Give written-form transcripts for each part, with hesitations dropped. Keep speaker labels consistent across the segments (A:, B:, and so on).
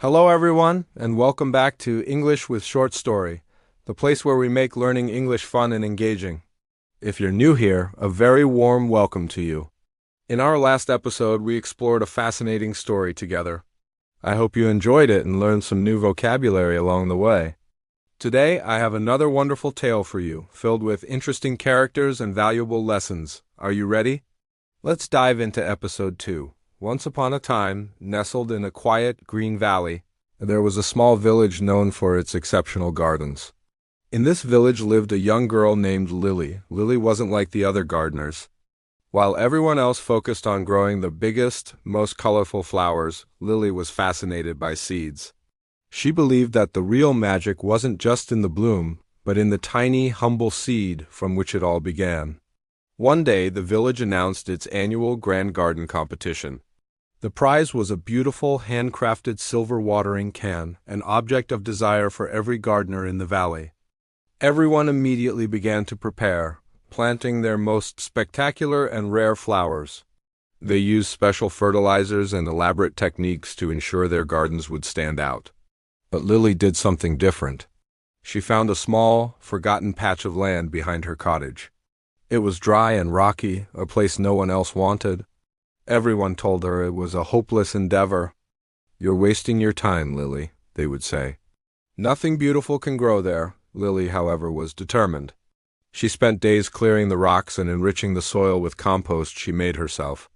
A: Hello, everyone, and welcome back to English with Short Story, the place where we make learning English fun and engaging. If you're new here, a very warm welcome to you. In our last episode, we explored a fascinating story together. I hope you enjoyed it and learned some new vocabulary along the way. Today, I have another wonderful tale for you, filled with interesting characters and valuable lessons. Are you ready? Let's dive into episode 2. Once upon a time, nestled in a quiet, green valley, there was a small village known for its exceptional gardens. In this village lived a young girl named Lily. Lily wasn't like the other gardeners. While everyone else focused on growing the biggest, most colorful flowers, Lily was fascinated by seeds. She believed that the real magic wasn't just in the bloom, but in the tiny, humble seed from which it all began. One day, the village announced its annual Grand Garden competition. The prize was a beautiful, handcrafted silver watering can, an object of desire for every gardener in the valley. Everyone immediately began to prepare, planting their most spectacular and rare flowers. They used special fertilizers and elaborate techniques to ensure their gardens would stand out. But Lily did something different. She found a small, forgotten patch of land behind her cottage. It was dry and rocky, a place no one else wanted. Everyone told her it was a hopeless endeavor. "You're wasting your time, Lily," they would say. Nothing beautiful can grow there. Lily, however, was determined. She spent days clearing the rocks and enriching the soil with compost she made herself.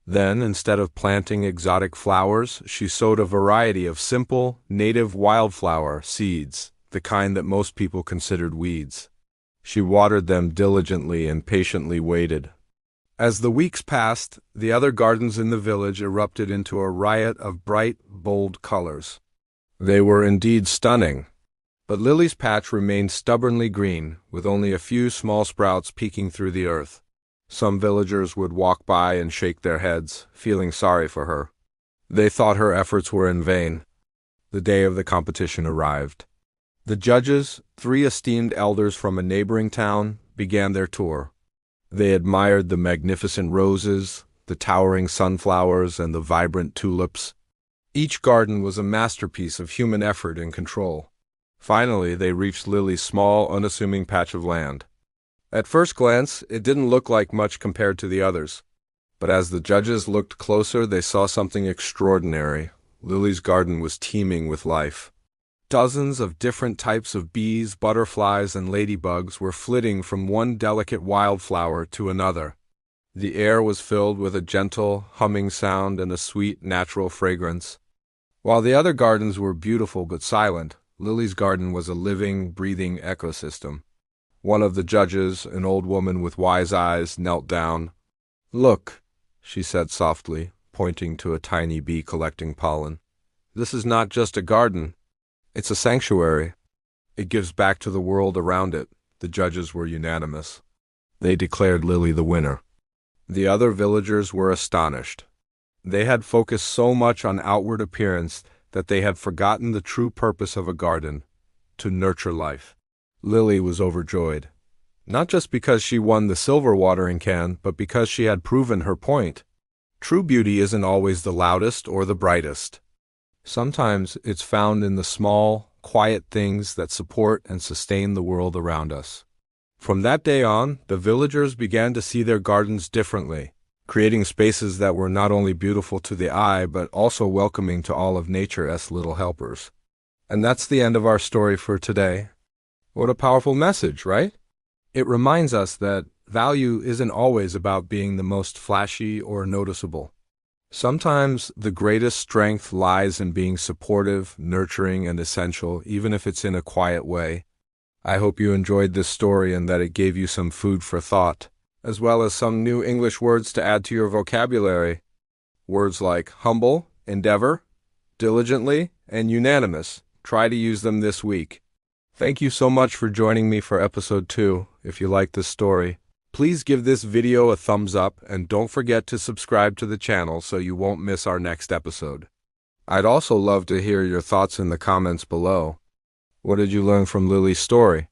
A: Then, instead of planting exotic flowers, she sowed a variety of simple, native wildflower seeds, the kind that most people considered weeds. She watered them diligently and patiently waited. As the weeks passed, the other gardens in the village erupted into a riot of bright, bold colors. They were indeed stunning. But Lily's patch remained stubbornly green, with only a few small sprouts peeking through the earth. Some villagers would walk by and shake their heads, feeling sorry for her. They thought her efforts were in vain. The day of the competition arrived. The judges, 3 esteemed elders from a neighboring town, began their tour. They admired the magnificent roses, the towering sunflowers, and the vibrant tulips. Each garden was a masterpiece of human effort and control. Finally, they reached Lily's small, unassuming patch of land. At first glance, it didn't look like much compared to the others. But as the judges looked closer, they saw something extraordinary. Lily's garden was teeming with life. Dozens of different types of bees, butterflies, and ladybugs were flitting from one delicate wildflower to another. The air was filled with a gentle, humming sound and a sweet, natural fragrance. While the other gardens were beautiful but silent, Lily's garden was a living, breathing ecosystem. One of the judges, an old woman with wise eyes, knelt down. "Look," she said softly, pointing to a tiny bee collecting pollen. "This is not just a garden. It's a sanctuary. It gives back to the world around it." The judges were unanimous. They declared Lily the winner. The other villagers were astonished. They had focused so much on outward appearance that they had forgotten the true purpose of a garden, to nurture life. Lily was overjoyed, not just because she won the silver watering can, but because she had proven her point. True beauty isn't always the loudest or the brightest. Sometimes it's found in the small, quiet things that support and sustain the world around us. From that day on, the villagers began to see their gardens differently, creating spaces that were not only beautiful to the eye, but also welcoming to all of nature's little helpers. And that's the end of our story for today. What a powerful message, right? It reminds us that value isn't always about being the most flashy or noticeable. Sometimes the greatest strength lies in being supportive, nurturing, and essential, even if it's in a quiet way. I hope you enjoyed this story and that it gave you some food for thought, as well as some new English words to add to your vocabulary. Words like humble, endeavor, diligently, and unanimous. Try to use them this week. Thank you so much for joining me for episode 2. If you like this story, please give this video a thumbs up and don't forget to subscribe to the channel so you won't miss our next episode. I'd also love to hear your thoughts in the comments below. What did you learn from Lily's story?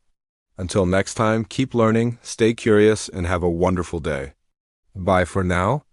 A: Until next time, keep learning, stay curious, and have a wonderful day. Bye for now.